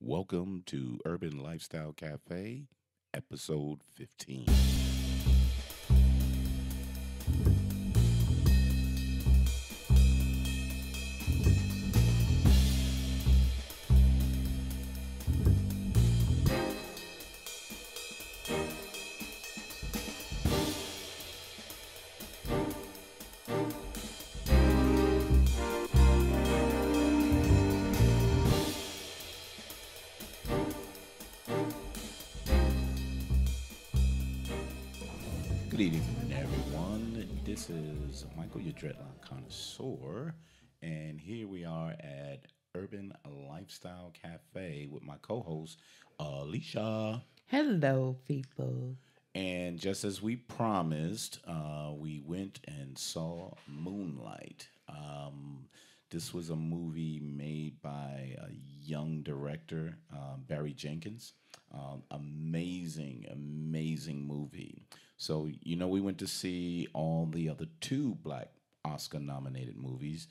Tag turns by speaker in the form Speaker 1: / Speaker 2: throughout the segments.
Speaker 1: Welcome to Urban Lifestyle Cafe, episode 15. Good evening, everyone. This is Michael, your dreadlock connoisseur, and here we are at Urban Lifestyle Cafe with my co-host Alicia.
Speaker 2: Hello, people.
Speaker 1: And just as we promised, we went and saw Moonlight. This was a movie made by a young director, Barry Jenkins. Amazing movie. So, we went to see all the other two black Oscar nominated movies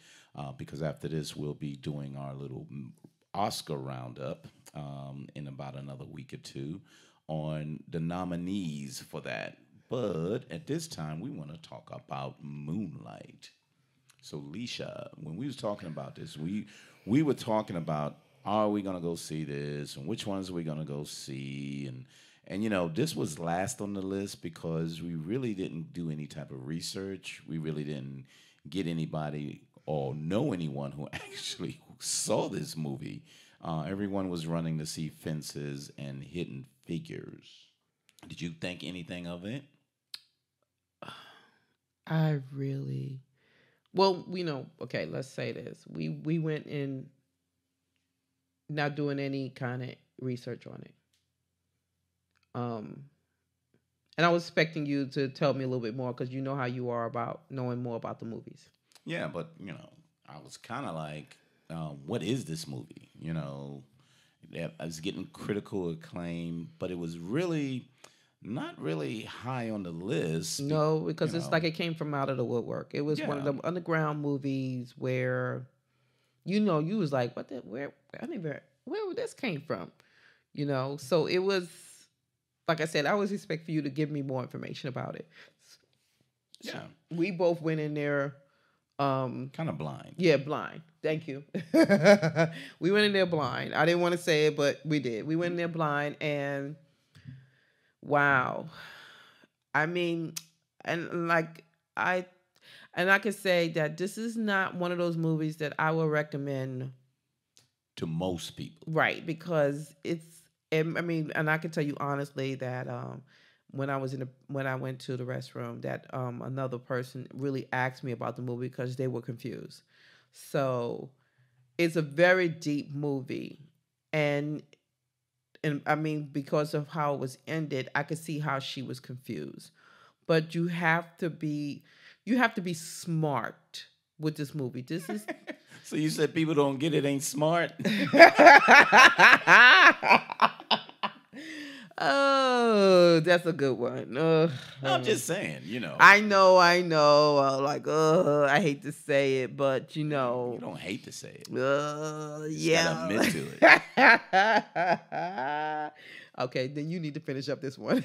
Speaker 1: because after this, we'll be doing our little Oscar roundup in about another week or two on the nominees for that. But at this time, we want to talk about Moonlight. So, Leisha, when we was talking about this, we were talking about are we gonna go see this and which ones are we gonna go see and this was last on the list because we really didn't do any type of research. We really didn't get anybody or know anyone who actually saw this movie. Everyone was running to see Fences and Hidden Figures. Did you think anything of it?
Speaker 2: I really well, okay, let's say this. We went in not doing any kind of research on it. Um and I was expecting you to tell me a little bit more because you know how you are about knowing more about the movies.
Speaker 1: Yeah, but I was kind of like, what is this movie? I was getting critical acclaim, but it was really not really high on the list.
Speaker 2: No, because it's like it came from out of the woodwork. It was one of
Speaker 1: Yeah,
Speaker 2: the underground movies where you was like, what the where I didn't even where this came from? So it was like I said, I always expect for you to give me more information about it. So
Speaker 1: yeah,
Speaker 2: we both went in there,
Speaker 1: kind of blind.
Speaker 2: yeah, blind. Thank you. We went in there blind. I didn't want to say it, but we did. We went in there blind, and wow. I mean, and like I I could say that this is not one of those movies that I would recommend.
Speaker 1: To most people.
Speaker 2: Right, because I mean, and I can tell you honestly that when I went to the restroom, that another person really asked me about the movie because they were confused. So it's a very deep movie, and and I mean because of how it was ended, I could see how she was confused. But you have to be smart with this movie. This is
Speaker 1: So you said people don't get it ain't smart.
Speaker 2: Oh, that's a good one.
Speaker 1: I'm just saying.
Speaker 2: I know. Like, I hate to say it, but
Speaker 1: You don't hate to say it. Just gotta
Speaker 2: yeah.
Speaker 1: admit to it.
Speaker 2: Okay, then you need to finish up this one.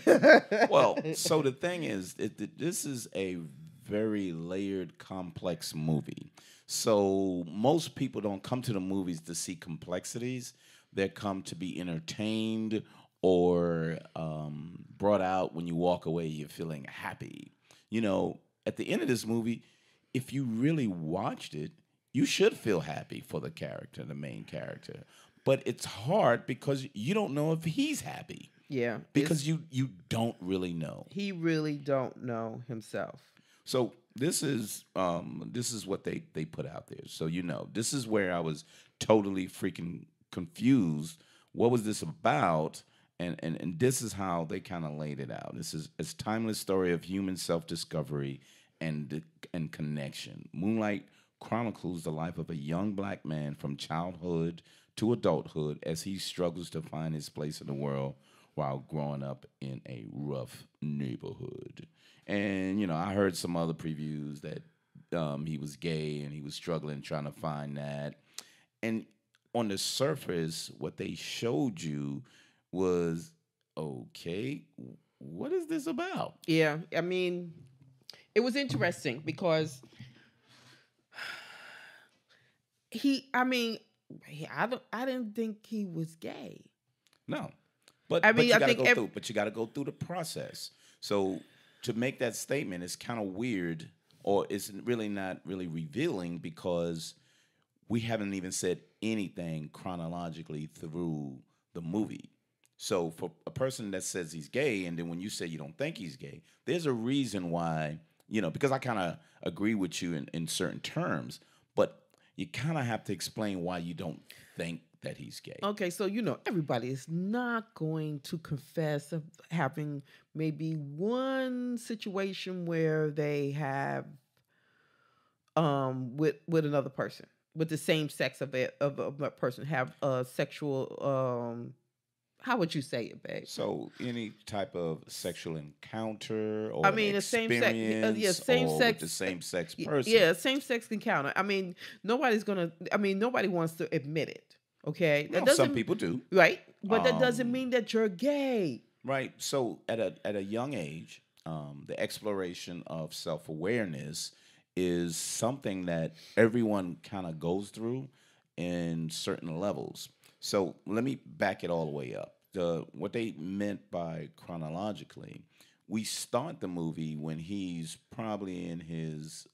Speaker 1: Well, so the thing is, this is a very layered, complex movie. So most people don't come to the movies to see complexities. They come to be entertained or brought out when you walk away, you're feeling happy. At the end of this movie, if you really watched it, you should feel happy for the character, the main character. But it's hard because you don't know if he's happy
Speaker 2: Yeah,
Speaker 1: because you don't really know.
Speaker 2: he really don't know himself.
Speaker 1: So this is what they put out there. So this is where I was totally freaking confused. What was this about? And this is how they kind of laid it out. This is a timeless story of human self discovery and connection. Moonlight chronicles the life of a young black man from childhood to adulthood as he struggles to find his place in the world while growing up in a rough neighborhood. And I heard some other previews that he was gay and he was struggling trying to find that. And on the surface, what they showed you was okay. What is this about?
Speaker 2: Yeah, I mean, it was interesting because I mean, I didn't think he was gay.
Speaker 1: No,
Speaker 2: I
Speaker 1: but
Speaker 2: mean,
Speaker 1: you
Speaker 2: I
Speaker 1: got to
Speaker 2: think
Speaker 1: go through. But you got to go through the process. So to make that statement is kind of weird, or it's really not really revealing because we haven't even said anything chronologically through the movie. So for a person that says he's gay, and then when you say you don't think he's gay, there's a reason why, because I kind of agree with you in certain terms, but you kind of have to explain why you don't think that he's gay.
Speaker 2: okay, so everybody is not going to confess of having maybe one situation where they have with another person with the same sex of a person have a sexual how would you say it, babe?
Speaker 1: So any type of sexual encounter
Speaker 2: I
Speaker 1: or an
Speaker 2: mean, a same sex, yeah,
Speaker 1: experience
Speaker 2: same
Speaker 1: or with the
Speaker 2: sex,
Speaker 1: same sex person.
Speaker 2: yeah, same sex encounter. I mean, nobody's gonna. I mean, nobody wants to admit it. Okay, that
Speaker 1: Well, some
Speaker 2: doesn't
Speaker 1: people do.
Speaker 2: right, but that doesn't
Speaker 1: Um,
Speaker 2: mean that you're gay.
Speaker 1: Right. So at a young age, the exploration of self awareness is something that everyone kind of goes through in certain levels. So let me back it all the way up. What they meant by chronologically, we start the movie when he's probably in his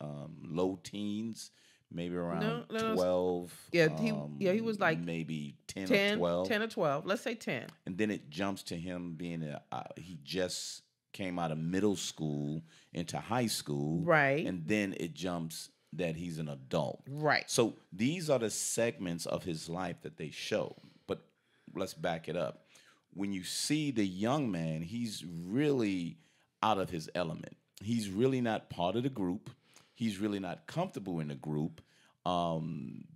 Speaker 1: low teens, maybe around
Speaker 2: No, no, no.
Speaker 1: 12,
Speaker 2: He was like
Speaker 1: maybe 10 or
Speaker 2: 10,
Speaker 1: 12.
Speaker 2: 10 or 12. Let's say 10.
Speaker 1: And then it jumps to him being he just came out of middle school into high school,
Speaker 2: Right,
Speaker 1: and then it jumps that he's an adult.
Speaker 2: right,
Speaker 1: So these are the segments of his life that they show. But let's back it up. When you see the young man, he's really out of his element. He's really not part of the group. He's really not comfortable in the group.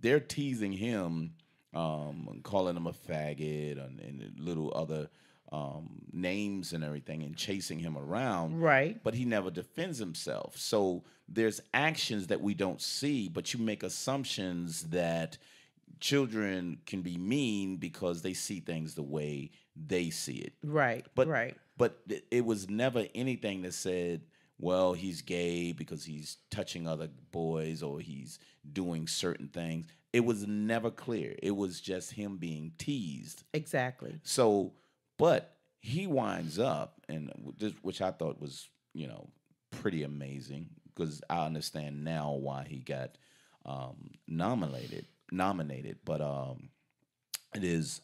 Speaker 1: They're teasing him, calling him a faggot and little other names and everything, and chasing him around.
Speaker 2: right,
Speaker 1: But he never defends himself. So there's actions that we don't see, but you make assumptions that children can be mean because they see things the way they see it.
Speaker 2: right,
Speaker 1: But
Speaker 2: right.
Speaker 1: it was never anything that said, well, he's gay because he's touching other boys or he's doing certain things. It was never clear. It was just him being teased.
Speaker 2: Exactly.
Speaker 1: So, but he winds up, and which I thought was, pretty amazing because I understand now why he got nominated. But it is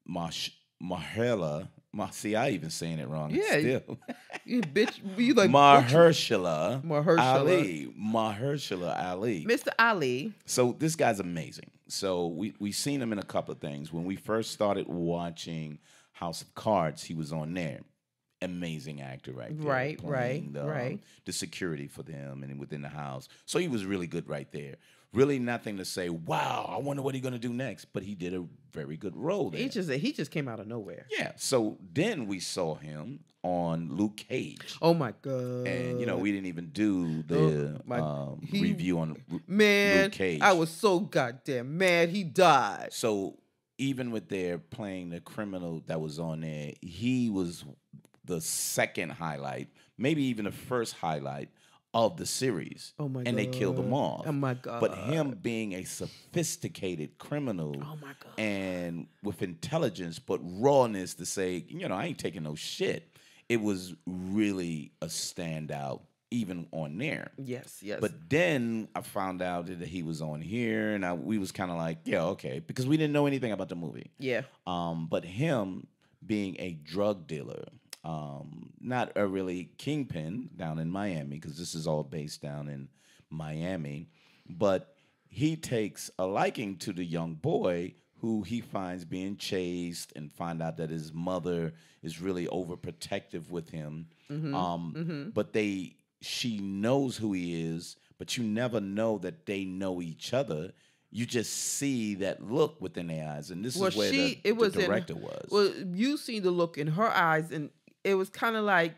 Speaker 1: Mahershala. See, I even saying it wrong.
Speaker 2: Yeah,
Speaker 1: Still,
Speaker 2: you bitch. You like
Speaker 1: Mahershala
Speaker 2: Mahershala.
Speaker 1: Ali. Mahershala Ali.
Speaker 2: Mr. Ali.
Speaker 1: So this guy's amazing. So we seen him in a couple of things. When we first started watching House of Cards, he was on there. Amazing actor right there.
Speaker 2: Right,
Speaker 1: Playing
Speaker 2: right.
Speaker 1: the security for them and within the house. So he was really good right there. Really nothing to say, wow, I wonder what he's going to do next. But he did a very good role there.
Speaker 2: He just came out of nowhere.
Speaker 1: Yeah. So then we saw him on Luke Cage.
Speaker 2: Oh my god!
Speaker 1: And we didn't even do the review on Luke Cage.
Speaker 2: I was so goddamn mad he died.
Speaker 1: So even with their playing the criminal that was on there, he was the second highlight, maybe even the first highlight of the series.
Speaker 2: Oh my god!
Speaker 1: And they killed him off.
Speaker 2: Oh my god!
Speaker 1: But him being a sophisticated criminal,
Speaker 2: oh my god,
Speaker 1: and with intelligence but rawness to say, I ain't taking no shit. It was really a standout, even on there.
Speaker 2: Yes.
Speaker 1: But then I found out that he was on here, and we was kind of like, yeah, okay, because we didn't know anything about the movie.
Speaker 2: Yeah.
Speaker 1: But him being a drug dealer, not a really kingpin down in Miami, because this is all based down in Miami, but he takes a liking to the young boy who he finds being chased, and find out that his mother is really overprotective with him. But she knows who he is, but you never know that they know each other. You just see that look within their eyes, and this is where the director was.
Speaker 2: Well, you see the look in her eyes, and it was kind of like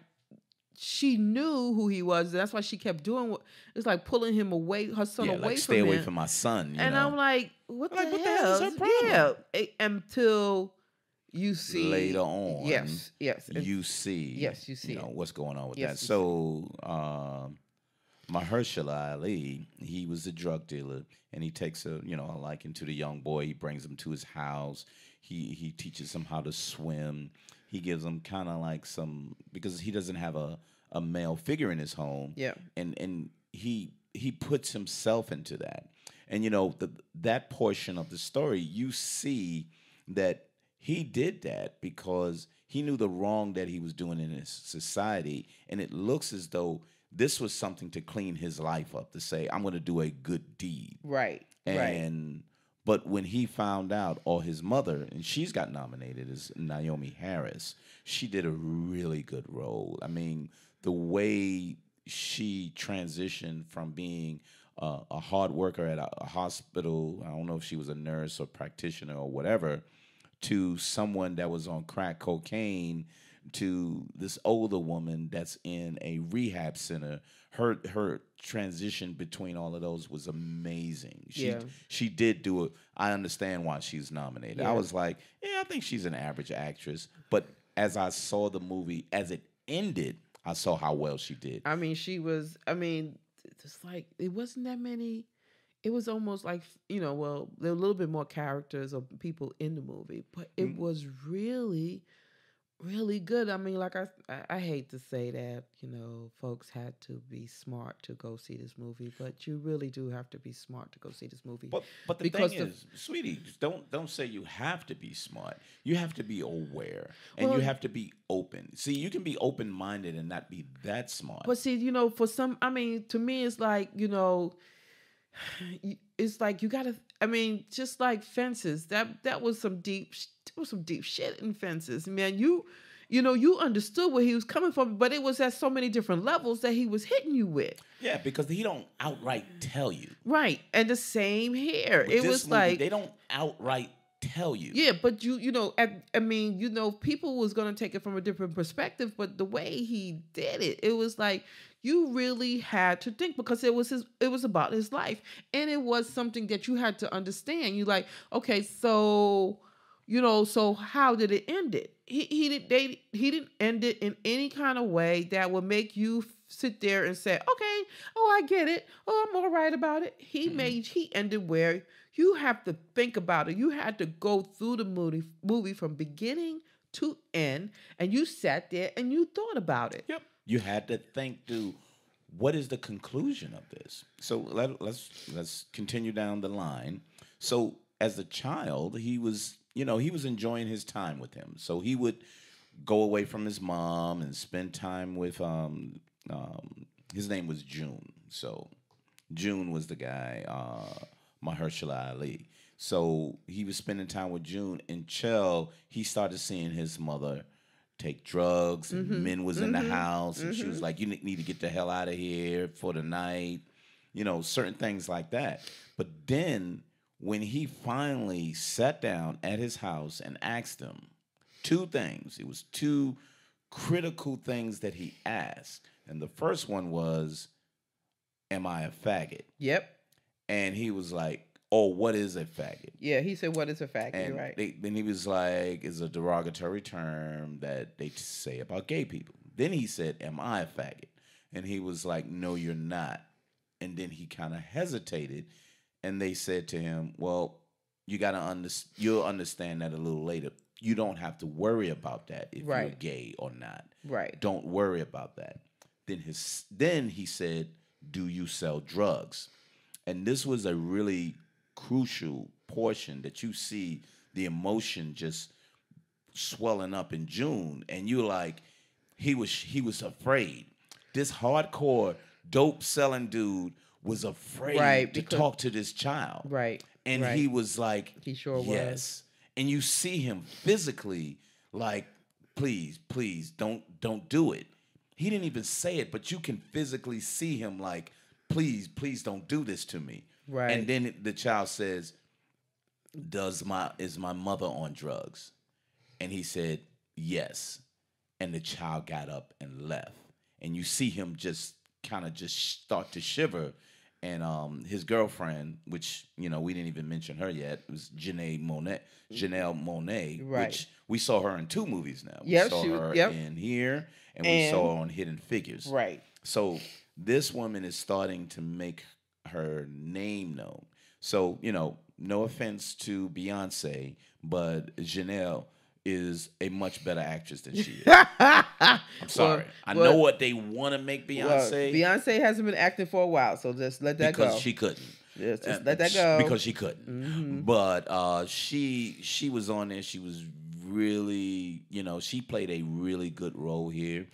Speaker 2: she knew who he was. That's why she kept doing what it's like pulling him away, her son
Speaker 1: Yeah, like
Speaker 2: away
Speaker 1: stay
Speaker 2: from
Speaker 1: away
Speaker 2: him.
Speaker 1: from my son, you
Speaker 2: And
Speaker 1: know.
Speaker 2: I'm like, what the
Speaker 1: Like, what the hell is
Speaker 2: hell?
Speaker 1: her
Speaker 2: Yeah.
Speaker 1: problem?
Speaker 2: Until you
Speaker 1: Later
Speaker 2: see,
Speaker 1: on,
Speaker 2: yes, yes, and
Speaker 1: you see,
Speaker 2: yes, you see it.
Speaker 1: what's going on with that.
Speaker 2: Yes, you see.
Speaker 1: So, Mahershala Ali, he was a drug dealer, and he takes a liking to the young boy. He brings him to his house. He teaches him how to swim. He gives him kind of like some because he doesn't have a male figure in his home,
Speaker 2: Yeah.
Speaker 1: and he puts himself into that. And that portion of the story, you see that he did that because he knew the wrong that he was doing in his society, and it looks as though this was something to clean his life up, to say, I'm going to do a good deed.
Speaker 2: Right. Right.
Speaker 1: And but when he found out, or his mother, and she's got nominated as Naomi Harris, she did a really good role. I mean, the way she transitioned from being a hard worker at a hospital, I don't know if she was a nurse or practitioner or whatever, to someone that was on crack cocaine, to this older woman that's in a rehab center. Her transition between all of those was amazing.
Speaker 2: Yeah.
Speaker 1: She did do it. I understand why she's nominated. I
Speaker 2: Yeah.
Speaker 1: was like, yeah, I think she's an average actress. But as I saw the movie, as it ended, I saw how well she did.
Speaker 2: I mean, she was. I mean, it's like it wasn't that many. It was almost like well, there were a little bit more characters or people in the movie, but it was really, really good. I mean, like I hate to say that folks had to be smart to go see this movie, but you really do have to be smart to go see this movie.
Speaker 1: But the
Speaker 2: because
Speaker 1: thing is, sweetie, don't say you have to be smart. You have to be aware, and
Speaker 2: Well,
Speaker 1: you have to be open. See, you can be open minded and not be that smart.
Speaker 2: but see, for some, I mean, to me, it's like it's like you gotta. I mean, just like Fences, that was some deep. There was some deep shit in Fences, man. You understood where he was coming from, but it was at so many different levels that he was hitting you with.
Speaker 1: Yeah, because he don't outright tell you.
Speaker 2: Right, and the same here.
Speaker 1: With
Speaker 2: It
Speaker 1: this
Speaker 2: was
Speaker 1: movie,
Speaker 2: like
Speaker 1: they don't outright tell you.
Speaker 2: yeah, but I mean, people was gonna take it from a different perspective, but the way he did it, it was like you really had to think because it was about his life, and it was something that you had to understand. You like, okay, so so how did it end it? He didn't end it in any kind of way that would make you sit there and say, okay, oh, I get it. Oh, I'm all right about it. He ended where you have to think about it. You had to go through the movie from beginning to end, and you sat there and you thought about it.
Speaker 1: Yep. You had to think through what is the conclusion of this. So let's continue down the line. So as a child, he was enjoying his time with him. So he would go away from his mom and spend time with his name was June. So June was the guy, Mahershala Ali. So he was spending time with June until he started seeing his mother take drugs, and men was in the house, and she was like, "You need to get the hell out of here for the night," certain things like that. But then when he finally sat down at his house and asked him two things, it was two critical things that he asked, and the first one was, "Am I a faggot?"
Speaker 2: Yep.
Speaker 1: And he was like, "Oh, what is a faggot?"
Speaker 2: Yeah, he said, "What is a fact?"
Speaker 1: And
Speaker 2: You're right.
Speaker 1: then he was like, "It's a derogatory term that they say about gay people." Then he said, "Am I a faggot?" And he was like, "No, you're not." And then he kind of hesitated, and they said to him, "Well, you'll understand that a little later. You don't have to worry about that if you're
Speaker 2: Right.
Speaker 1: gay or not.
Speaker 2: Right.
Speaker 1: Don't worry about that." Then he said, "Do you sell drugs?" And this was a really crucial portion that you see the emotion just swelling up in June, and you're like, he was afraid. This hardcore dope selling dude was afraid
Speaker 2: Right,
Speaker 1: to
Speaker 2: because
Speaker 1: talk to this child.
Speaker 2: right.
Speaker 1: And
Speaker 2: right.
Speaker 1: he was like,
Speaker 2: He sure was.
Speaker 1: yes. And you see him physically like, please don't do it. He didn't even say it, but you can physically see him like, please don't do this to me.
Speaker 2: Right.
Speaker 1: And then the child says, is my mother on drugs? And he said, yes. And the child got up and left. and you see him just kind of just start to shiver. And his girlfriend, which we didn't even mention her yet, was Janelle Monet,
Speaker 2: Right.
Speaker 1: which we saw her in 2 movies now. We
Speaker 2: Yep.
Speaker 1: saw her
Speaker 2: Yep.
Speaker 1: in here, and we
Speaker 2: And
Speaker 1: saw her on Hidden Figures.
Speaker 2: right.
Speaker 1: So this woman is starting to make her name known. So no offense to Beyonce, but Janelle is a much better actress than she is. I'm sorry. I know what they want to make Beyonce.
Speaker 2: Beyonce hasn't been acting for a while, so just let that go.
Speaker 1: Because she couldn't.
Speaker 2: Just let that go.
Speaker 1: Because she couldn't.
Speaker 2: Mm-hmm.
Speaker 1: But she was on there. She was really, she played a really good role here.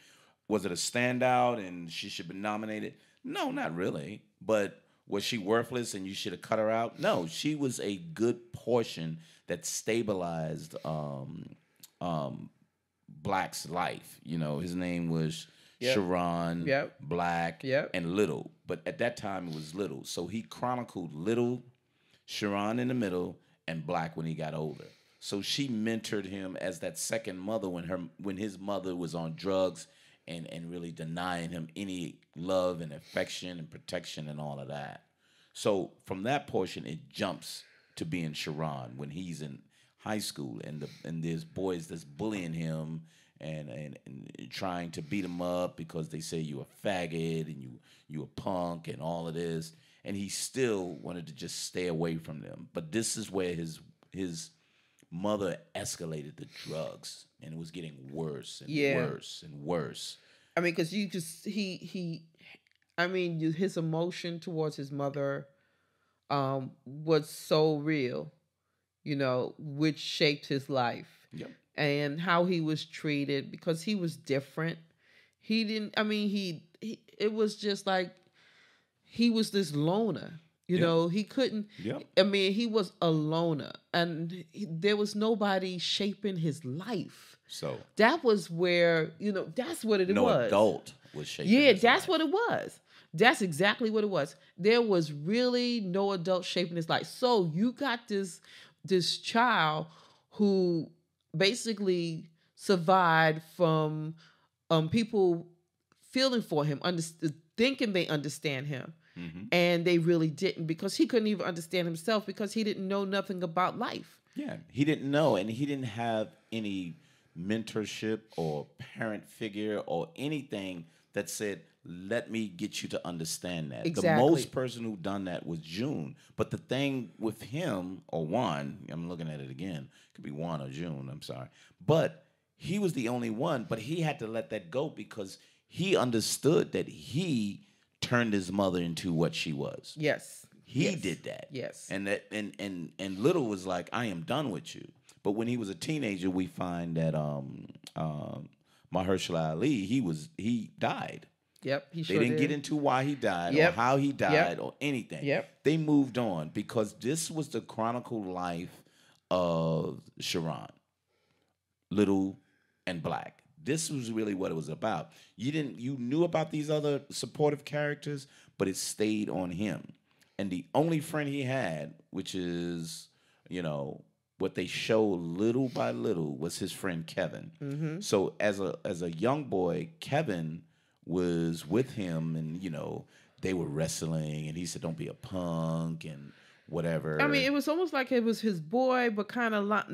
Speaker 1: Was it a standout and she should be nominated? No, not really. But was she worthless and you should have cut her out? No, she was a good portion that stabilized Black's life. His name was Sharon, Black, and Little. But at that time, it was Little. So he chronicled Little, Sharon in the middle, and Black when he got older. So she mentored him as that second mother when his mother was on drugs and really denying him any love and affection and protection and all of that. So from that portion, it jumps to being Sharon when he's in high school and there's boys that's bullying him and trying to beat him up because they say you a faggot and you a punk and all of this, and he still wanted to just stay away from them. But this is where his mother escalated the drugs, and it was getting worse and worse and worse.
Speaker 2: I mean, because you just his emotion towards his mother was so real, which shaped his life.
Speaker 1: Yep.
Speaker 2: And how he was treated because he was different. He didn't, it was just like he was this loner. He couldn't, he was a loner and there was nobody shaping his life.
Speaker 1: So
Speaker 2: that was where, that's what it was.
Speaker 1: No adult was shaping his
Speaker 2: that's
Speaker 1: life.
Speaker 2: what it was. That's exactly what it was. There was really no adult shaping his life. So you got this child who basically survived from people feeling for him, thinking they understand him. Mm-hmm. And they really didn't, because he couldn't even understand himself because he didn't know nothing about life.
Speaker 1: Yeah, he didn't know, and he didn't have any mentorship or parent figure or anything that said, let me get you to understand that.
Speaker 2: Exactly.
Speaker 1: The most person who done that was June. But the thing with him, or Juan, I'm looking at it again, could be Juan or June, I'm sorry. But he was the only one, but he had to let that go because he understood that he turned his mother into what she was.
Speaker 2: Yes.
Speaker 1: He did that.
Speaker 2: Yes.
Speaker 1: And Little was like, I am done with you. But when he was a teenager, we find that Mahershala Ali, he died.
Speaker 2: Yep, he
Speaker 1: They didn't get into why he died or how he died or anything.
Speaker 2: Yep.
Speaker 1: They moved on because this was the chronicled life of Sharon, Little, and Black. This was really what it was about. You knew about these other supportive characters, but it stayed on him. And the only friend he had, which is, what they show little by little, was his friend Kevin. Mm-hmm. So as a young boy, Kevin was with him, and they were wrestling, and he said, "Don't be a punk," and whatever.
Speaker 2: I mean, it was almost like it was his boy, but kind of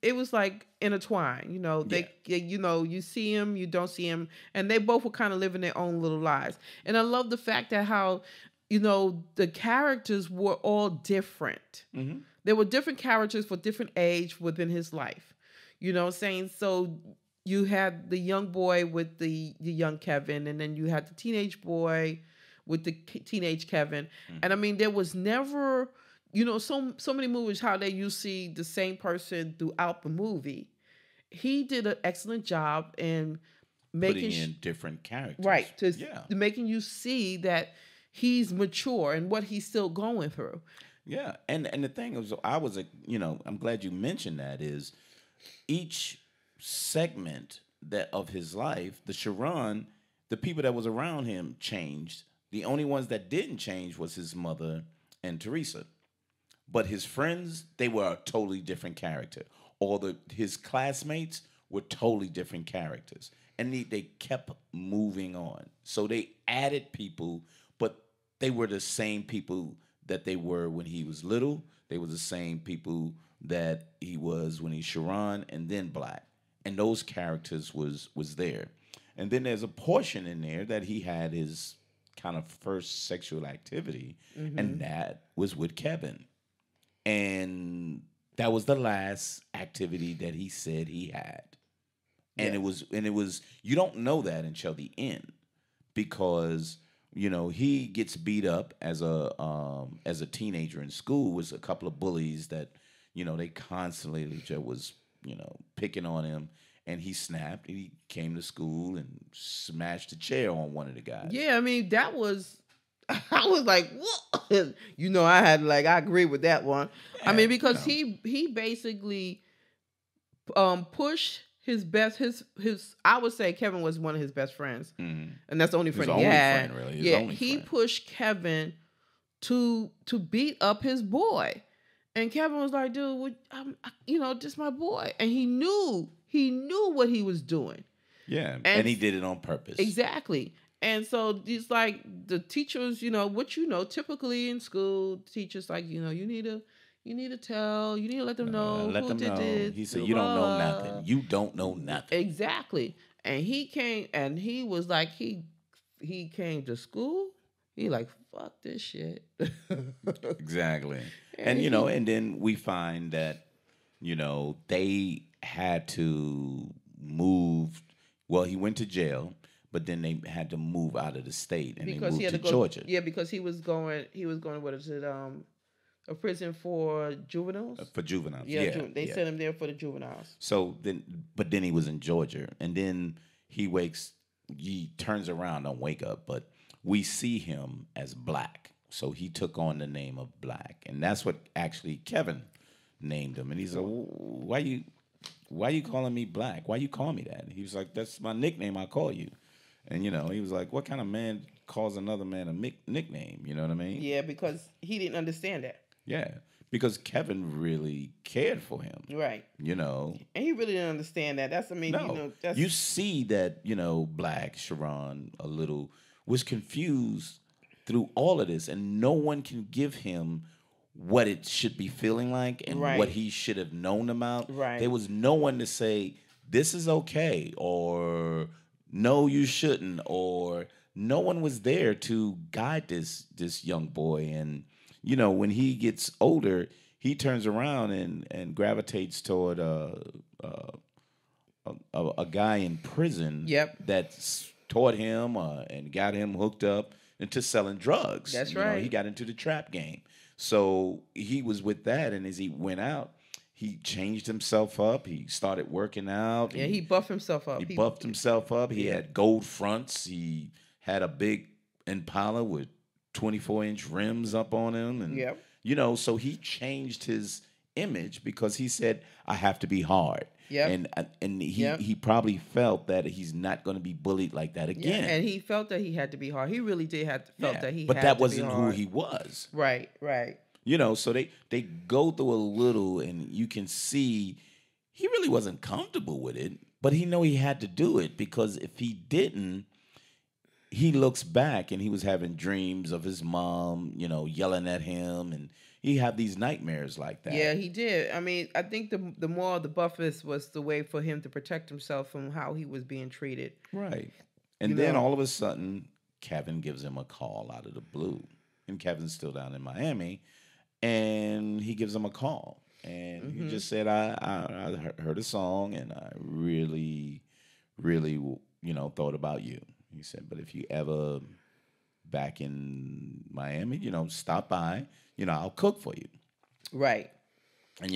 Speaker 2: it was like intertwined. You see him, you don't see him, and they both were kind of living their own little lives. And I love the fact that how the characters were all different. Mm-hmm. There were different characters for different age within his life. You know what I'm saying? So you had the young boy with the young Kevin, and then you had the teenage boy with the teenage Kevin. Mm-hmm. And I mean, there was never, so many movies how you see the same person throughout the movie. He did an excellent job in
Speaker 1: putting in different characters,
Speaker 2: right? To making you see that he's mature and what he's still going through.
Speaker 1: Yeah, and the thing is, I'm glad you mentioned that, is each segment of his life, the Sharon, the people that was around him changed. The only ones that didn't change was his mother and Teresa. But his friends, they were a totally different character. His classmates were totally different characters. and they kept moving on. So they added people, but they were the same people that they were when he was little. They were the same people that he was when he's Sharon and then Black. And those characters was there. And then there's a portion in there that he had his kind of first sexual activity, and that was with Kevin. And that was the last activity that he said he had. And
Speaker 2: Yes.
Speaker 1: it was you don't know that until the end because he gets beat up as a teenager in school with a couple of bullies that they constantly just was picking on him, and he snapped and he came to school and smashed a chair on one of the guys.
Speaker 2: Yeah, I mean that was. I was like, what? I had I agree with that one. I
Speaker 1: Yeah,
Speaker 2: mean because he basically pushed his best his I would say Kevin was one of his best friends, and that's the only
Speaker 1: his
Speaker 2: friend he
Speaker 1: only
Speaker 2: had.
Speaker 1: friend really. His
Speaker 2: Yeah,
Speaker 1: only
Speaker 2: he
Speaker 1: friend.
Speaker 2: pushed Kevin to beat up his boy, and Kevin was like, "Dude, just my boy," and he knew what he was doing.
Speaker 1: Yeah,
Speaker 2: And
Speaker 1: and he did it on purpose.
Speaker 2: exactly. And so it's like the teachers, what typically in school, teachers like, you need to let them know
Speaker 1: Let
Speaker 2: who
Speaker 1: them
Speaker 2: did
Speaker 1: know.
Speaker 2: this.
Speaker 1: He said,
Speaker 2: Blah,
Speaker 1: "You don't know
Speaker 2: blah.
Speaker 1: nothing. You don't know nothing."
Speaker 2: Exactly. And he came and he was like, he came to school. He like, fuck this shit.
Speaker 1: Exactly.
Speaker 2: And
Speaker 1: And
Speaker 2: he,
Speaker 1: and then we find that they had to move. Well, he went to jail, but then they had to move out of the state and they
Speaker 2: because he
Speaker 1: moved
Speaker 2: had
Speaker 1: to
Speaker 2: to go,
Speaker 1: Georgia
Speaker 2: yeah, because he was going, what is it, a prison for juveniles.
Speaker 1: for juveniles.
Speaker 2: Yeah,
Speaker 1: Yeah,
Speaker 2: they
Speaker 1: yeah.
Speaker 2: sent him there for the juveniles.
Speaker 1: So then, but then he was in Georgia, and then he wakes. He turns around, don't wake up, but we see him as Black. So he took on the name of Black, and that's what actually Kevin named him. And he's like, why you calling me Black? Why you call me that?" And he was like, "That's my nickname. I call you." And he was like, "What kind of man calls another man a nickname?" You know what I mean?
Speaker 2: Yeah, because he didn't understand that.
Speaker 1: Yeah, because Kevin really cared for him.
Speaker 2: Right.
Speaker 1: You know,
Speaker 2: And he really didn't understand that. That's, I mean,
Speaker 1: no,
Speaker 2: that's.
Speaker 1: you see that Black Sharon a little was confused through all of this, and no one can give him what it should be feeling like and what
Speaker 2: Right.
Speaker 1: he should have known about. There
Speaker 2: Right.
Speaker 1: was no one to say this is okay or no, you shouldn't, or no one was there to guide this young boy. And when he gets older, he turns around and gravitates toward a guy in prison
Speaker 2: Yep.
Speaker 1: that's taught him and got him hooked up into selling drugs.
Speaker 2: That's
Speaker 1: He
Speaker 2: right.
Speaker 1: got into the trap game. So he was with that, and as he went out, he changed himself up. He started working out.
Speaker 2: Yeah, he buffed himself up.
Speaker 1: He buffed himself up. He
Speaker 2: Yeah.
Speaker 1: had gold fronts. He had a big Impala with 24-inch rims up on him, and
Speaker 2: Yep.
Speaker 1: so he changed his image because he said, "I have to be hard."
Speaker 2: Yep.
Speaker 1: And he
Speaker 2: Yep.
Speaker 1: he probably felt that he's not going to be bullied like that
Speaker 2: Yeah,
Speaker 1: again.
Speaker 2: and he felt that he had to be hard. He really did felt
Speaker 1: Yeah,
Speaker 2: that he
Speaker 1: but
Speaker 2: had
Speaker 1: that
Speaker 2: to be
Speaker 1: wasn't who
Speaker 2: hard.
Speaker 1: he was.
Speaker 2: Right. Right.
Speaker 1: So they go through a little, and you can see he really wasn't comfortable with it, but he had to do it because if he didn't, he looks back and he was having dreams of his mom, yelling at him, and he had these nightmares like that.
Speaker 2: Yeah, he did. I mean, I think the more the buffest was the way for him to protect himself from how he was being treated.
Speaker 1: Right. And
Speaker 2: You
Speaker 1: then
Speaker 2: know.
Speaker 1: all of a sudden, Kevin gives him a call out of the blue. And Kevin's still down in Miami. And he gives him a call. And he just said, I heard a song and I really, really, thought about you. He said, but if you ever back in Miami, stop by, I'll cook for you.
Speaker 2: Right.
Speaker 1: And,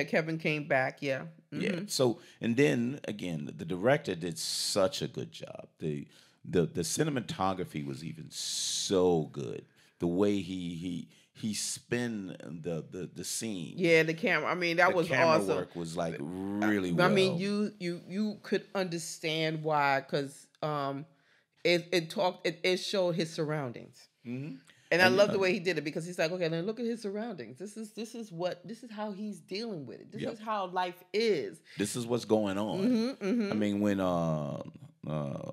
Speaker 2: Kevin came back. Yeah.
Speaker 1: yeah. So, and then again, the director did such a good job. The cinematography was even so good. The way he spin the scene.
Speaker 2: Yeah, the camera. I mean, that
Speaker 1: The
Speaker 2: was
Speaker 1: camera
Speaker 2: awesome.
Speaker 1: work was like really well.
Speaker 2: I mean, you could understand why, because it showed his surroundings.
Speaker 1: Mm-hmm.
Speaker 2: And I love the way he did it, because he's like, okay, then look at his surroundings. This is how he's dealing with it. This
Speaker 1: Yep.
Speaker 2: is how life is.
Speaker 1: This is what's going on.
Speaker 2: Mm-hmm.
Speaker 1: I mean, when uh,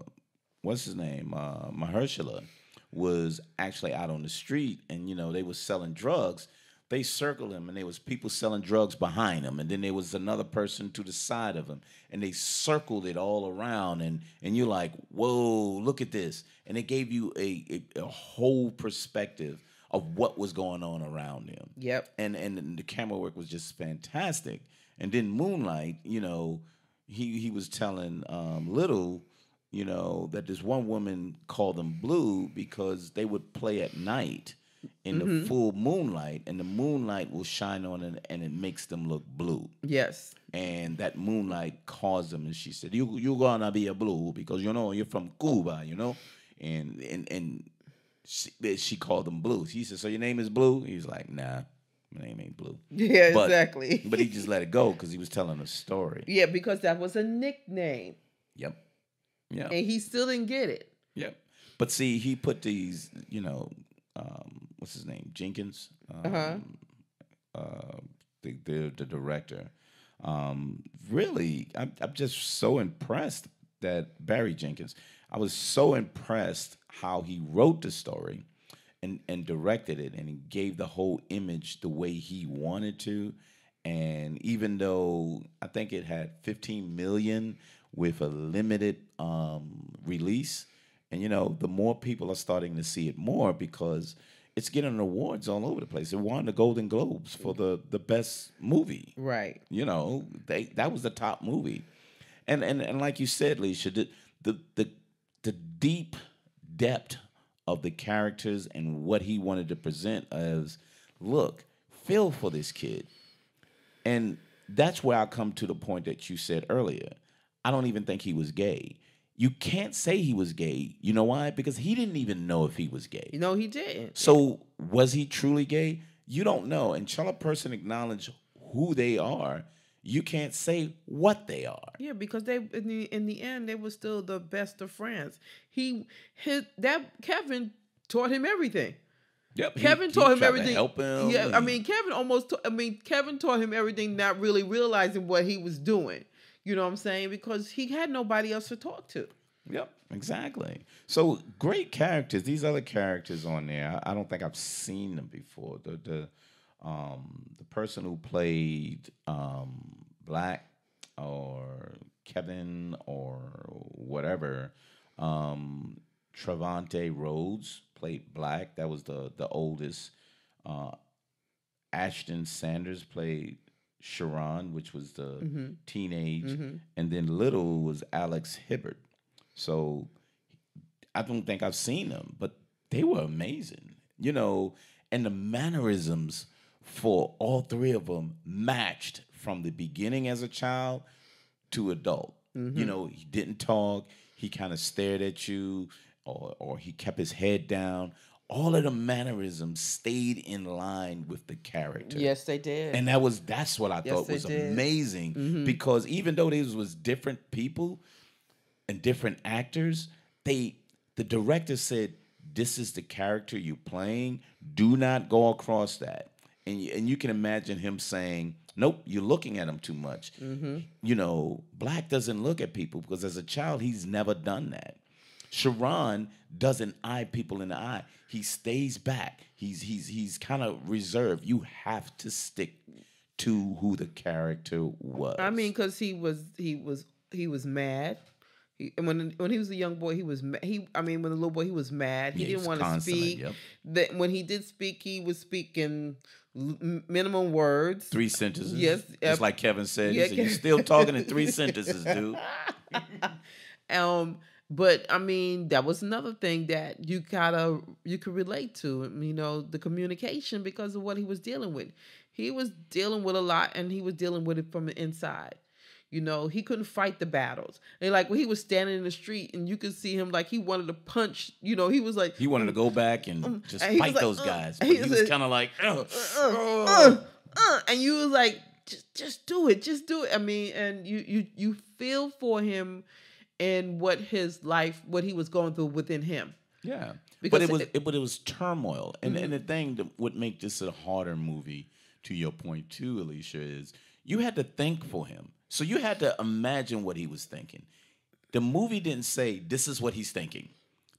Speaker 1: what's his name, Mahershala, was actually out on the street, and they was selling drugs. They circled him, and there was people selling drugs behind him, and then there was another person to the side of him, and they circled it all around, and you're like, whoa, look at this, and it gave you a whole perspective of what was going on around him.
Speaker 2: Yep.
Speaker 1: And the camera work was just fantastic. And then Moonlight, he was telling Little, that this one woman called them blue because they would play at night in the full moonlight, and the moonlight will shine on it, and it makes them look blue.
Speaker 2: Yes.
Speaker 1: And that moonlight caused them, and she said, "You're gonna be a blue because you're from Cuba, and she called him Blue. She said, "So your name is Blue?" He was like, "Nah, my name ain't Blue."
Speaker 2: Yeah, exactly.
Speaker 1: But he just let it go because he was telling a story.
Speaker 2: Yeah, because that was a nickname.
Speaker 1: Yep. Yeah.
Speaker 2: And he still didn't get it.
Speaker 1: Yep. But see, he put these, what's his name? Jenkins. The director. Really, I'm just so impressed that Barry Jenkins. I was so impressed how he wrote the story and directed it, and he gave the whole image the way he wanted to. And even though I think it had 15 million with a limited release, and the more people are starting to see it more because it's getting awards all over the place. It won the Golden Globes for the best movie.
Speaker 2: Right.
Speaker 1: That was the top movie. And like you said, Leisha, the deep depth of the characters and what he wanted to present as, look, feel for this kid. And that's where I come to the point that you said earlier. I don't even think he was gay. You can't say he was gay. You know why? Because he didn't even know if he was gay.
Speaker 2: No, he didn't.
Speaker 1: So was he truly gay? You don't know. Until a person acknowledge who they are, you can't say what they are.
Speaker 2: Yeah, because they in the end they were still the best of friends. Kevin taught him everything.
Speaker 1: Yep,
Speaker 2: Kevin taught him everything.
Speaker 1: To help him.
Speaker 2: Yeah, Kevin taught him everything, not really realizing what he was doing. You know what I'm saying? Because he had nobody else to talk to.
Speaker 1: Yep, exactly. So great characters. These other characters on there, I don't think I've seen them before. The person who played Black or Kevin or whatever, Trevante Rhodes played Black. That was the oldest. Ashton Sanders played Sharon, which was the teenage, and then Little was Alex Hibbert. So I don't think I've seen them, but they were amazing, and the mannerisms for all three of them matched from the beginning as a child to adult. He didn't talk, he kind of stared at you, or he kept his head down. All of the mannerisms stayed in line with the character.
Speaker 2: Yes, they did.
Speaker 1: And that's what I thought was amazing. Because even though these was different people and different actors, the director said, "This is the character you're playing. Do not go across that." And you can imagine him saying, "Nope, you're looking at him too much." Black doesn't look at people because as a child, he's never done that. Sharon doesn't eye people in the eye. He stays back. He's kind of reserved. You have to stick to who the character was.
Speaker 2: I mean, because he was mad. When he was a young boy, he was when the little boy, he was mad. He didn't want to speak. Yep. That when he did speak, he was speaking minimum words,
Speaker 1: 3 sentences.
Speaker 2: Yes,
Speaker 1: just like Kevin said. Yeah, he said, "You're still talking in 3 sentences, dude."
Speaker 2: But that was another thing that you could relate to. The communication, because of what he was dealing with. He was dealing with a lot, and he was dealing with it from the inside. He couldn't fight the battles. And like when he was standing in the street, and you could see him like he wanted to punch. He was like
Speaker 1: he wanted to go back and just fight those guys. But he was kind of like,
Speaker 2: and you was like, just do it, just do it. And you feel for him. And what his life, what he was going through within him.
Speaker 1: Yeah, but it was turmoil, and the thing that would make this a harder movie, to your point too, Alicia, is you had to think for him, so you had to imagine what he was thinking. The movie didn't say this is what he's thinking.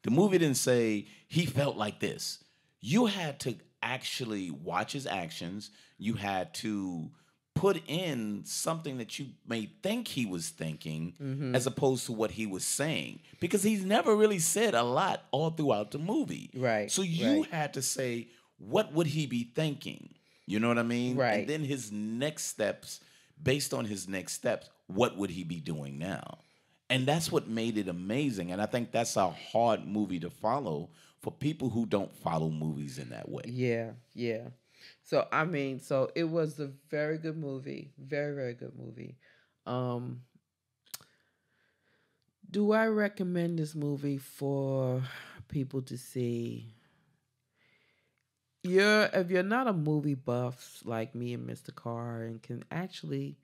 Speaker 1: The movie didn't say he felt like this. You had to actually watch his actions. You had to put in something that you may think he was thinking as opposed to what he was saying. Because he's never really said a lot all throughout the movie.
Speaker 2: Right.
Speaker 1: So you
Speaker 2: Right.
Speaker 1: had to say, what would he be thinking? You know what I mean?
Speaker 2: Right.
Speaker 1: And then his next steps, based on his next steps, what would he be doing now? And that's what made it amazing. And I think that's a hard movie to follow for people who don't follow movies in that way.
Speaker 2: Yeah, yeah. So I mean, so it was a very good movie, very very good movie. Um, do I recommend this movie for people to see? If you're not a movie buff like me and Mr. Carr and can actually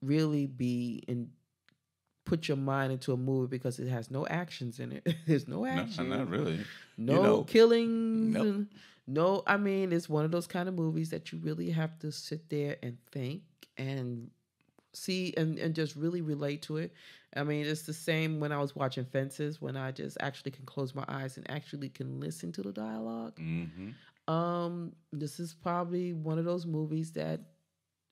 Speaker 2: really be in put your mind into a movie because it has no actions in it. There's no
Speaker 1: No,
Speaker 2: action.
Speaker 1: not really.
Speaker 2: No
Speaker 1: You know,
Speaker 2: killings
Speaker 1: nope.
Speaker 2: and no, I mean it's one of those kind of movies that you really have to sit there and think and see and just really relate to it. I mean, it's the same when I was watching Fences when I just actually can close my eyes and actually can listen to the dialogue.
Speaker 1: Hmm.
Speaker 2: This is probably one of those movies that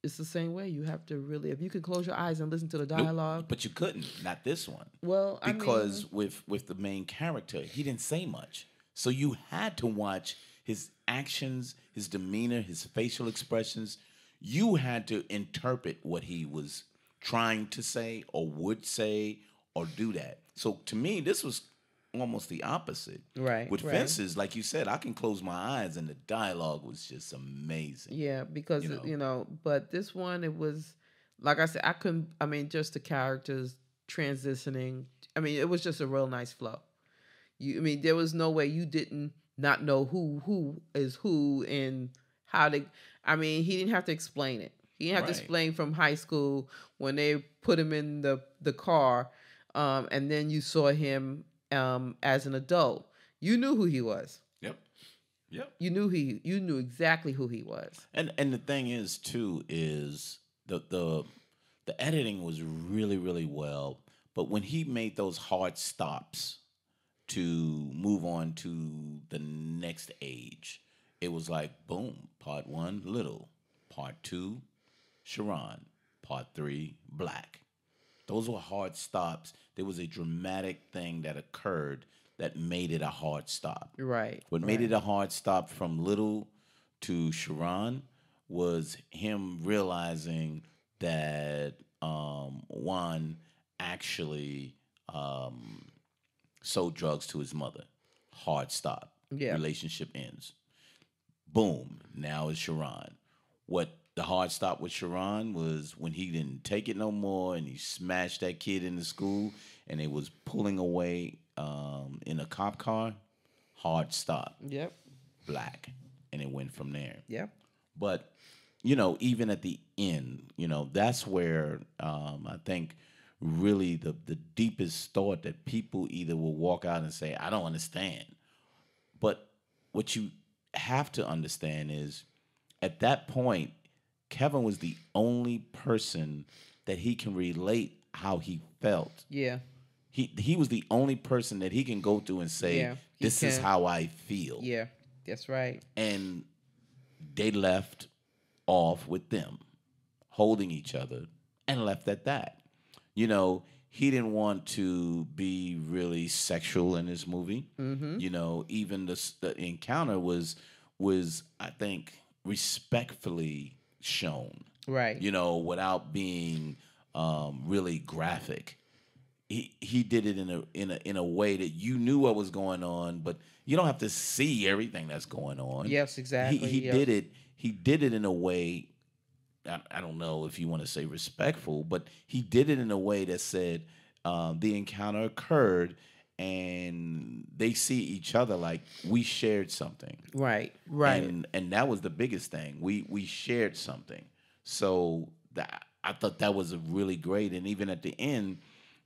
Speaker 2: it's the same way. You have to really, if you can close your eyes and listen to the
Speaker 1: Nope.
Speaker 2: dialogue.
Speaker 1: But you couldn't. Not this one.
Speaker 2: Well, I
Speaker 1: Because
Speaker 2: mean,
Speaker 1: with the main character, he didn't say much. So you had to watch his actions, his demeanor, his facial expressions. You had to interpret what he was trying to say or would say or do that. So to me, this was almost the opposite.
Speaker 2: right,
Speaker 1: With
Speaker 2: right.
Speaker 1: Fences, like you said, I can close my eyes and the dialogue was just amazing.
Speaker 2: Yeah, because
Speaker 1: You know.
Speaker 2: but this one it was like I said, I couldn't. I mean, just the characters transitioning. I mean, it was just a real nice flow. I mean, there was no way you didn't not know who is who and how to. I mean, he didn't have to explain it. He didn't have to
Speaker 1: Right.
Speaker 2: explain from high school when they put him in the car, and then you saw him as an adult. You knew who he was.
Speaker 1: Yep. Yep.
Speaker 2: You knew exactly who he was.
Speaker 1: And the thing is too is the editing was really really well, but when he made those hard stops to move on to the next age, it was like boom, part 1 little, part 2 Sharon, part 3 black. Those were hard stops. There was a dramatic thing that occurred that made it a hard stop.
Speaker 2: Right.
Speaker 1: What made
Speaker 2: Right.
Speaker 1: it a hard stop from Little to Sharon was him realizing that Juan actually sold drugs to his mother. Hard stop.
Speaker 2: Yeah.
Speaker 1: Relationship ends. Boom. Now it's Sharon. What the hard stop with Sharon was when he didn't take it no more and he smashed that kid in the school and it was pulling away in a cop car. Hard stop.
Speaker 2: Yep.
Speaker 1: Black. And it went from there.
Speaker 2: Yep.
Speaker 1: But, even at the end, that's where I think really the deepest thought that people either will walk out and say, I don't understand. But what you have to understand is at that point, Kevin was the only person that he can relate how he felt.
Speaker 2: Yeah.
Speaker 1: He was the only person that he can go through and say,
Speaker 2: Yeah, he
Speaker 1: this is
Speaker 2: can.
Speaker 1: how I feel.
Speaker 2: Yeah. That's right.
Speaker 1: And they left off with them holding each other and left at that. He didn't want to be really sexual in this movie.
Speaker 2: Mm-hmm.
Speaker 1: Even the encounter was I think respectfully shown.
Speaker 2: Right.
Speaker 1: Without being really graphic. He did it in a way that you knew what was going on, but you don't have to see everything that's going on.
Speaker 2: Yes, exactly.
Speaker 1: He
Speaker 2: Yes.
Speaker 1: did it. He did it in a way. I don't know if you want to say respectful, but he did it in a way that said the encounter occurred and they see each other like we shared something.
Speaker 2: Right. Right.
Speaker 1: And that was the biggest thing. We shared something. So I thought that was really great. And even at the end,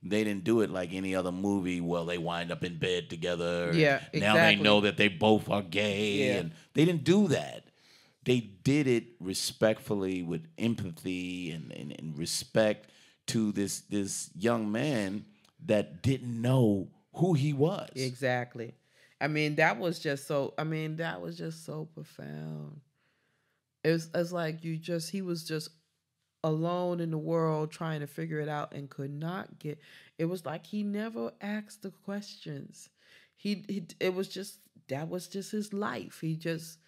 Speaker 1: they didn't do it like any other movie. Well, they wind up in bed together.
Speaker 2: Yeah,
Speaker 1: Now they
Speaker 2: exactly.
Speaker 1: know that they both are gay.
Speaker 2: Yeah.
Speaker 1: And they didn't do that. They did it respectfully with empathy and respect to this young man that didn't know who he was.
Speaker 2: Exactly. I mean, that was just so. I mean, that was just so profound. It's like he was just alone in the world trying to figure it out and could not get. It was like he never asked the questions. He it was just that was just his life. He just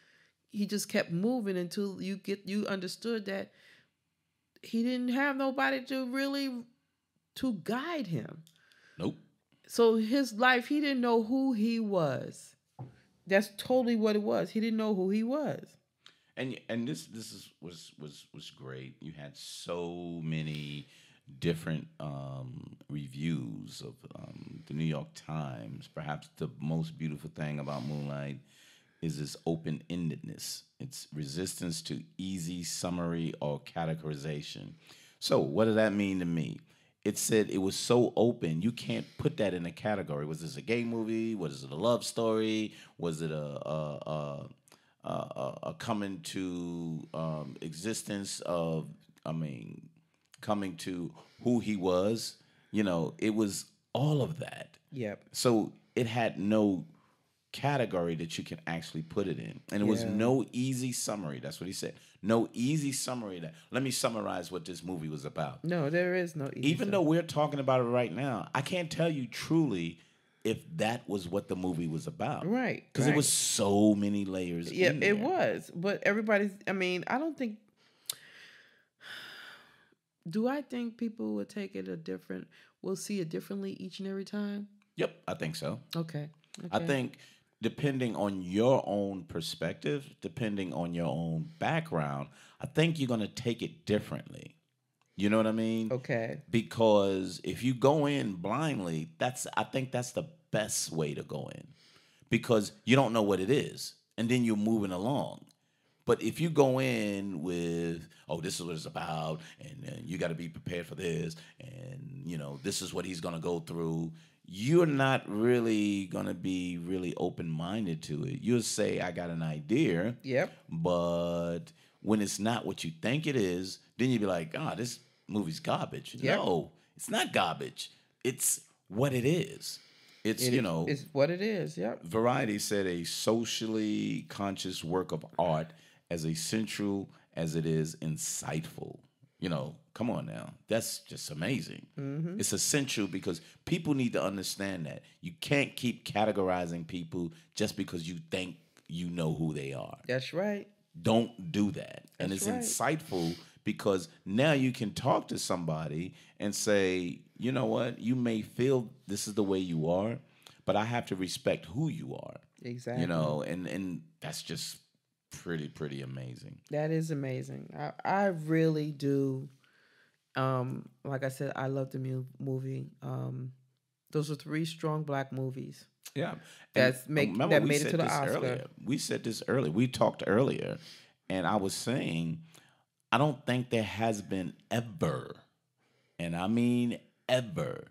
Speaker 2: kept moving until you understood that he didn't have nobody to really to guide him.
Speaker 1: Nope.
Speaker 2: So his life, he didn't know who he was. That's totally what it was. He didn't know who he was.
Speaker 1: And was great. You had so many different reviews of the New York Times. Perhaps the most beautiful thing about Moonlight is its open endedness. Its resistance to easy summary or categorization. So, what does that mean to me? It said it was so open, you can't put that in a category. Was this a gay movie? Was it a love story? Was it a coming to existence of, I mean, coming to who he was? It was all of that.
Speaker 2: Yep.
Speaker 1: So it had no category that you can actually put it in. And it was
Speaker 2: Yeah.
Speaker 1: no easy summary. That's what he said. No easy summary. Let me summarize what this movie was about.
Speaker 2: No, there is no easy.
Speaker 1: Even though we're talking about it right now, I can't tell you truly if that was what the movie was about.
Speaker 2: Right.
Speaker 1: Because
Speaker 2: right.
Speaker 1: it was so many layers.
Speaker 2: Yeah,
Speaker 1: in there.
Speaker 2: it was. But everybody's. I mean, I don't think. Do I think people would take it will see it differently each and every time?
Speaker 1: Yep, I think so.
Speaker 2: Okay.
Speaker 1: I think depending on your own perspective, depending on your own background, I think you're going to take it differently. You know what I mean?
Speaker 2: Okay.
Speaker 1: Because if you go in blindly, I think that's the best way to go in. Because you don't know what it is. And then you're moving along. But if you go in with, oh, this is what it's about, and you got to be prepared for this, and, this is what he's going to go through, you're not really going to be really open-minded to it. You'll say, I got an idea.
Speaker 2: Yep.
Speaker 1: But when it's not what you think it is, then you'll be like, this movie's garbage.
Speaker 2: Yep.
Speaker 1: No, it's not garbage. It's what it is. It's
Speaker 2: what it is. Yep.
Speaker 1: Variety said a socially conscious work of art as essential as it is insightful. Come on now. That's just amazing.
Speaker 2: Mm-hmm.
Speaker 1: It's essential because people need to understand that. You can't keep categorizing people just because you think you know who they are.
Speaker 2: That's right.
Speaker 1: Don't do that. And
Speaker 2: That's
Speaker 1: it's
Speaker 2: right.
Speaker 1: insightful because now you can talk to somebody and say, you know what, you may feel this is the way you are, but I have to respect who you are.
Speaker 2: Exactly.
Speaker 1: And that's just pretty amazing.
Speaker 2: That is amazing. I really do. Like I said, I love the movie. Those are 3 strong black movies.
Speaker 1: Yeah.
Speaker 2: That made it to the Oscar.
Speaker 1: Earlier. We said this earlier. We talked earlier, and I was saying, I don't think there has been ever, and I mean ever,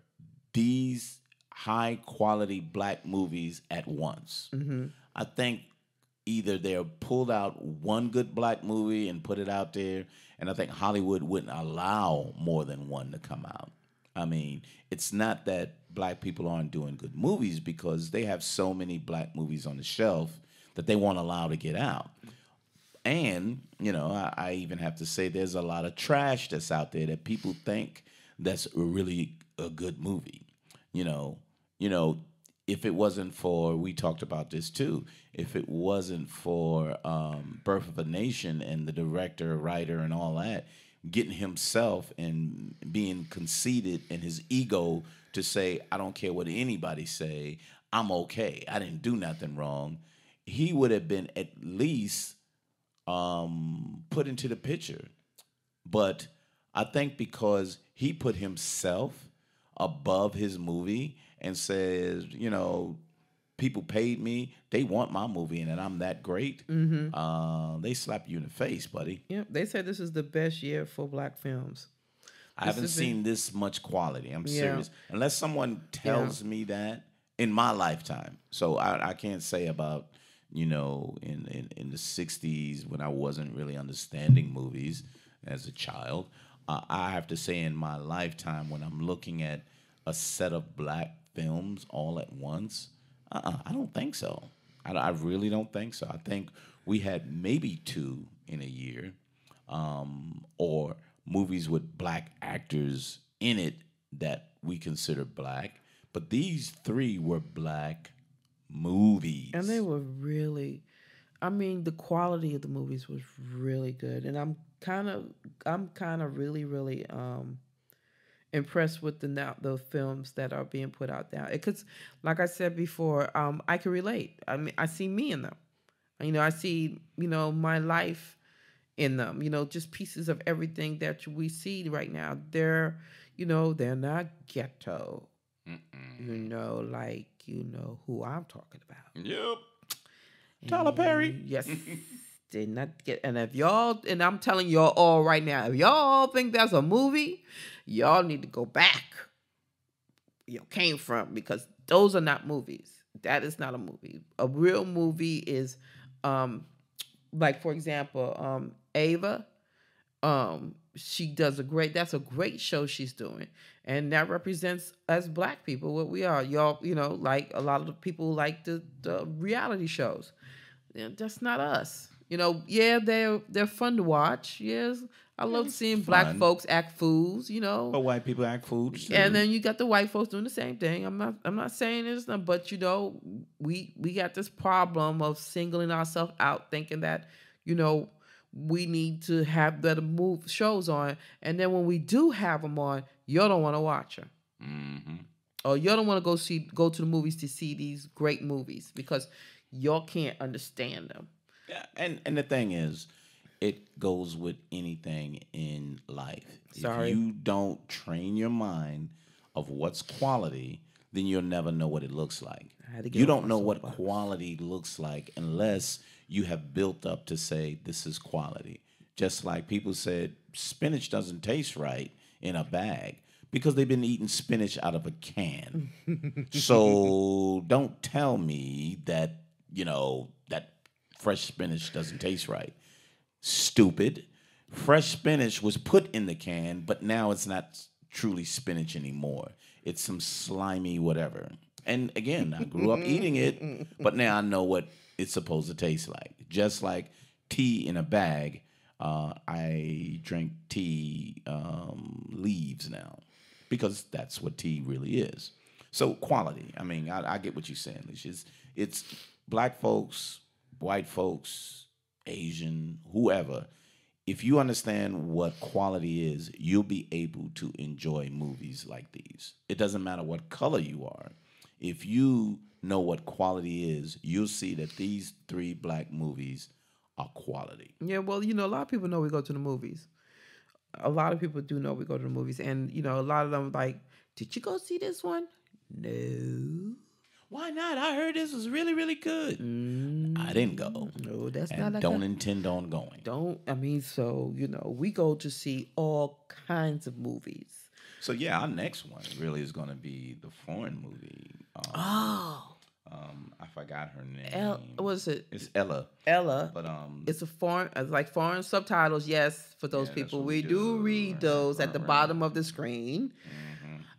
Speaker 1: these high quality black movies at once.
Speaker 2: Mm-hmm.
Speaker 1: I think either they're pulled out one good black movie and put it out there, and I think Hollywood wouldn't allow more than one to come out. I mean, it's not that black people aren't doing good movies because they have so many black movies on the shelf that they won't allow to get out. And, I even have to say there's a lot of trash that's out there that people think that's really a good movie. If it wasn't for, we talked about this too, if it wasn't for Birth of a Nation and the director, writer, and all that, getting himself and being conceited and his ego to say, I don't care what anybody say, I'm okay, I didn't do nothing wrong, he would have been at least put into the picture. But I think because he put himself above his movie and says, people paid me, they want my movie, and I'm that great.
Speaker 2: Mm-hmm.
Speaker 1: They slap you in the face, buddy.
Speaker 2: Yep. They said this is the best year for black films.
Speaker 1: I haven't seen this much quality. I'm serious. Unless someone tells me that in my lifetime. So I can't say about, in the 60s when I wasn't really understanding movies as a child. I have to say in my lifetime when I'm looking at a set of black films all at once? I don't think so. I really don't think so. I think we had maybe two in a year, or movies with black actors in it that we consider black. But these three were black
Speaker 2: And they
Speaker 1: movies.
Speaker 2: were really, I mean, the quality of the movies was really good, and I'm kind of really, really impressed with the films that are being put out now. Because, like I said before, I can relate. I mean, I see me in them. I see my life in them. Just pieces of everything that we see right now. They're not ghetto. Like who I'm talking about.
Speaker 1: Yep. Tyler Perry.
Speaker 2: Yes, did not get. And if y'all, and I'm telling y'all all right now, if y'all think that's a movie, y'all need to go back. Came from, because those are not movies. That is not a movie. A real movie is, like for example, Ava. She does that's a great show she's doing, and that represents us black people what we are. Y'all, like a lot of the people like the reality shows. That's not us. Yeah, they're fun to watch. Yes, I love
Speaker 1: It's
Speaker 2: seeing black
Speaker 1: fun.
Speaker 2: folks act fools.
Speaker 1: But white people act fools
Speaker 2: And
Speaker 1: too.
Speaker 2: then you got the white folks doing the same thing. I'm not saying it's not, but we got this problem of singling ourselves out, thinking that you know we need to have better move shows on, and then when we do have them on, you don't want to watch them,
Speaker 1: Hmm.
Speaker 2: or you don't want to go to the movies to see these great movies because y'all can't understand them.
Speaker 1: Yeah, and the thing is, it goes with anything in life. If
Speaker 2: Sorry.
Speaker 1: you don't train your mind of what's quality, then you'll never know what it looks like.
Speaker 2: I had to get
Speaker 1: You
Speaker 2: off
Speaker 1: don't
Speaker 2: my
Speaker 1: know what
Speaker 2: soapbox.
Speaker 1: quality looks like unless you have built up to say this is quality. Just like people said, spinach doesn't taste right in a bag because they've been eating spinach out of a can. So don't tell me that, that fresh spinach doesn't taste right. Stupid. Fresh spinach was put in the can, but now it's not truly spinach anymore. It's some slimy whatever. And again, I grew up eating it, but now I know what it's supposed to taste like. Just like tea in a bag, I drink tea leaves now because that's what tea really is. So quality. I mean, I get what you're saying. It's black folks, white folks, Asian, whoever. If you understand what quality is, you'll be able to enjoy movies like these. It doesn't matter what color you are. If you know what quality is, you'll see that these three black movies are quality.
Speaker 2: Yeah, well, a lot of people know we go to the movies. A lot of people do know we go to the movies, and a lot of them like, did you go see this one? No.
Speaker 1: Why not? I heard this was really, really good. I didn't go
Speaker 2: No, that's not
Speaker 1: and
Speaker 2: like
Speaker 1: don't
Speaker 2: a
Speaker 1: intend on going.
Speaker 2: don't. I mean, so we go to see all kinds of movies.
Speaker 1: So yeah, our next one really is going to be the foreign movie.
Speaker 2: Oh,
Speaker 1: I forgot her name.
Speaker 2: what is it?
Speaker 1: It's Ella,
Speaker 2: Ella.
Speaker 1: but
Speaker 2: It's like foreign subtitles. Yes, for those
Speaker 1: yeah, that's
Speaker 2: people,
Speaker 1: what we
Speaker 2: we do
Speaker 1: do.
Speaker 2: read those at the bottom of the screen.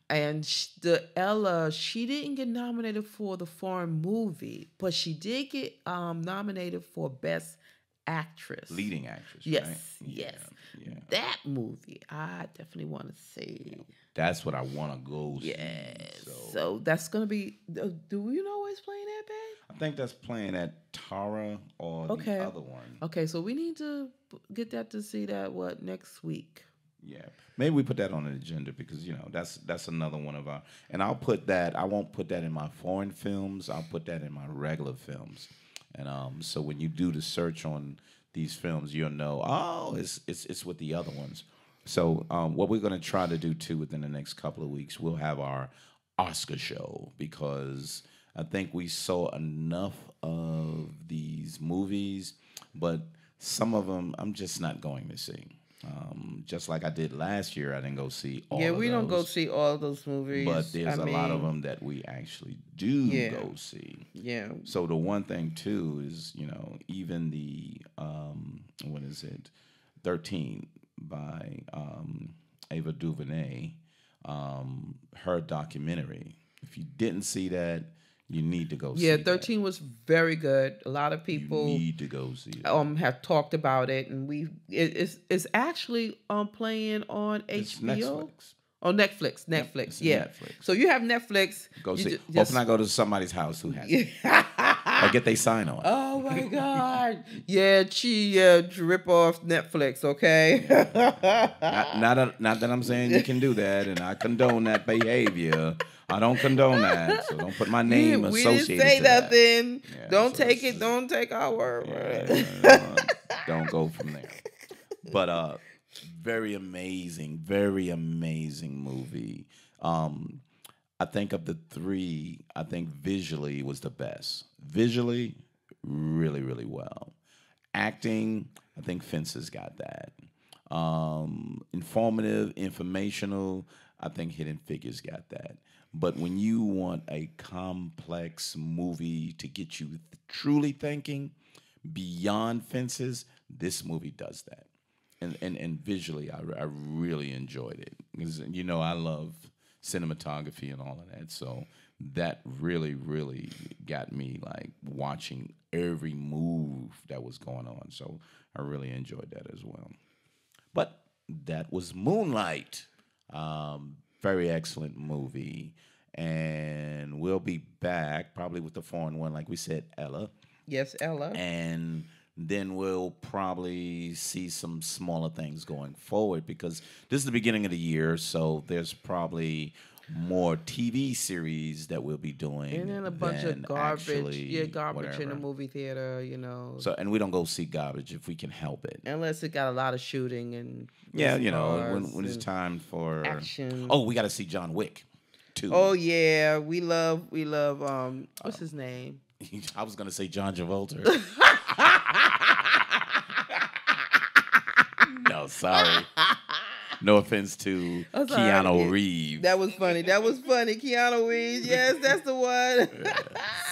Speaker 2: And the Ella, she didn't get nominated for the foreign movie, but she did get nominated for best actress.
Speaker 1: Leading actress,
Speaker 2: Yes,
Speaker 1: right?
Speaker 2: yes.
Speaker 1: Yeah.
Speaker 2: That movie, I definitely want to see.
Speaker 1: That's what I want to go see.
Speaker 2: Yes.
Speaker 1: So
Speaker 2: So that's gonna be. Do you know what's playing that, babe?
Speaker 1: I think that's playing at Tara or
Speaker 2: Okay.
Speaker 1: the other one.
Speaker 2: Okay, so we need to get that to see that next week.
Speaker 1: Yeah, maybe we put that on the agenda because that's another one of our. And I'll put that. I won't put that in my foreign films. I'll put that in my regular films. And so when you do the search on these films, you'll know. Oh, it's with the other ones. So what we're going to try to do too within the next couple of weeks, we'll have our Oscar show because I think we saw enough of these movies, but some of them I'm just not going to see. Just like I did last year, I didn't go see all
Speaker 2: Yeah,
Speaker 1: of
Speaker 2: we don't go
Speaker 1: those.
Speaker 2: see all those movies.
Speaker 1: But there's a lot of them that we actually do
Speaker 2: Yeah.
Speaker 1: go see.
Speaker 2: Yeah.
Speaker 1: So the one thing too is, even the what is it, 13 by Ava DuVernay. her documentary. If you didn't see that, you need to go
Speaker 2: Yeah,
Speaker 1: see that.
Speaker 2: 13 was very good. A lot of
Speaker 1: You
Speaker 2: people
Speaker 1: need to go see that.
Speaker 2: have talked about it, and it's actually playing on
Speaker 1: It's
Speaker 2: HBO.
Speaker 1: Netflix.
Speaker 2: Oh, Netflix,
Speaker 1: Yep,
Speaker 2: Netflix,
Speaker 1: it's in
Speaker 2: yeah.
Speaker 1: Netflix.
Speaker 2: So you have Netflix.
Speaker 1: Go
Speaker 2: You
Speaker 1: see.
Speaker 2: just
Speaker 1: Hoping I go to somebody's house who has it. Or get they sign on.
Speaker 2: Oh my God! Yeah, rip off Netflix, okay?
Speaker 1: Not that I'm saying you can do that, and I condone that behavior. I don't condone that, so don't put my
Speaker 2: Yeah,
Speaker 1: name
Speaker 2: we didn't
Speaker 1: associated
Speaker 2: say
Speaker 1: to that.
Speaker 2: nothing.
Speaker 1: Yeah,
Speaker 2: Don't
Speaker 1: so
Speaker 2: take
Speaker 1: this
Speaker 2: it.
Speaker 1: is,
Speaker 2: Don't take our word for it.
Speaker 1: yeah, don't go from there. But very amazing movie. I think of the three, I think visually was the best. Visually, really, really well. Acting, I think Fences got that. Informative, informational, I think Hidden Figures got that. But when you want a complex movie to get you truly thinking beyond Fences, this movie does that. And visually, I really enjoyed it. 'Cause, I love cinematography and all of that. So that really, really got me like watching every move that was going on. So I really enjoyed that as well. But that was Moonlight. Very excellent movie. And we'll be back probably with the foreign one, like we said, Ella.
Speaker 2: Yes, Ella.
Speaker 1: And then we'll probably see some smaller things going forward because this is the beginning of the year, so there's probably more TV series that we'll be doing
Speaker 2: And then a bunch of
Speaker 1: than
Speaker 2: garbage.
Speaker 1: actually
Speaker 2: Yeah, garbage in the
Speaker 1: whatever.
Speaker 2: movie theater.
Speaker 1: So, and we don't go see garbage if we can help it.
Speaker 2: Unless it got a lot of shooting and
Speaker 1: Yeah,
Speaker 2: cars
Speaker 1: when it's
Speaker 2: and
Speaker 1: time for
Speaker 2: action.
Speaker 1: oh, we got to see John Wick too.
Speaker 2: Oh yeah, we love what's his name?
Speaker 1: I was gonna say John Travolta. No, sorry. No offense to
Speaker 2: I'm sorry.
Speaker 1: Keanu Reeves.
Speaker 2: That was funny. Keanu Reeves. Yes, that's the one.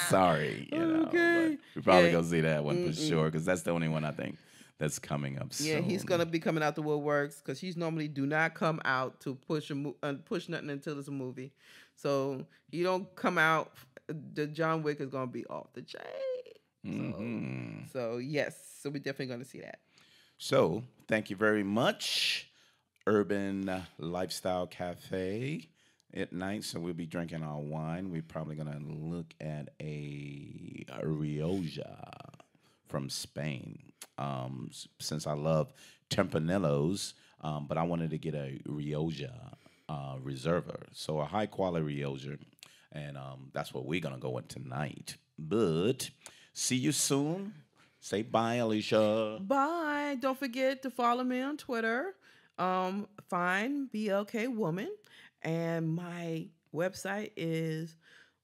Speaker 1: Sorry,
Speaker 2: Okay.
Speaker 1: but we probably
Speaker 2: Yeah.
Speaker 1: gonna see that one for sure because that's the only one I think that's coming up soon.
Speaker 2: Yeah, he's gonna be coming out the woodworks because he's normally do not come out to push nothing until it's a movie. So you don't come out. The John Wick is gonna be off the chain. So yes, so we're definitely gonna see that.
Speaker 1: So thank you very much, Urban Lifestyle Cafe at night. So we'll be drinking our wine. We're probably gonna look at a Rioja from Spain. Since I love Tempranelos, but I wanted to get a Rioja Reserva, so a high quality Rioja, and that's what we're gonna go with tonight. But see you soon. Say bye, Alicia.
Speaker 2: Bye. Don't forget to follow me on Twitter. Find BLK Woman, and my website is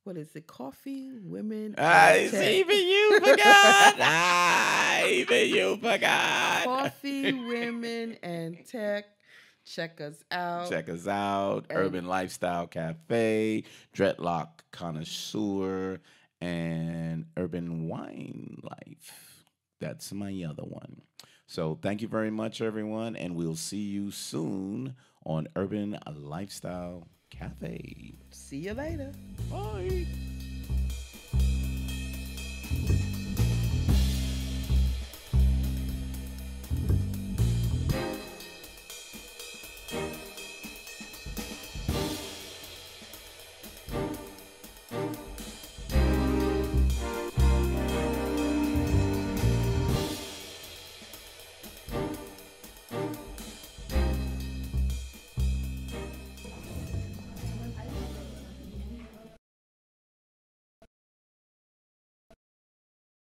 Speaker 2: what is it? Coffee Women.
Speaker 1: Even you forgot. Even you forgot.
Speaker 2: Coffee Women and Tech. Check us out.
Speaker 1: Check us out. Urban Lifestyle Cafe, Dreadlock Connoisseur, and Urban Wine Life. That's my other one. So thank you very much, everyone, and we'll see you soon on Urban Lifestyle Cafe.
Speaker 2: See you later.
Speaker 1: Bye.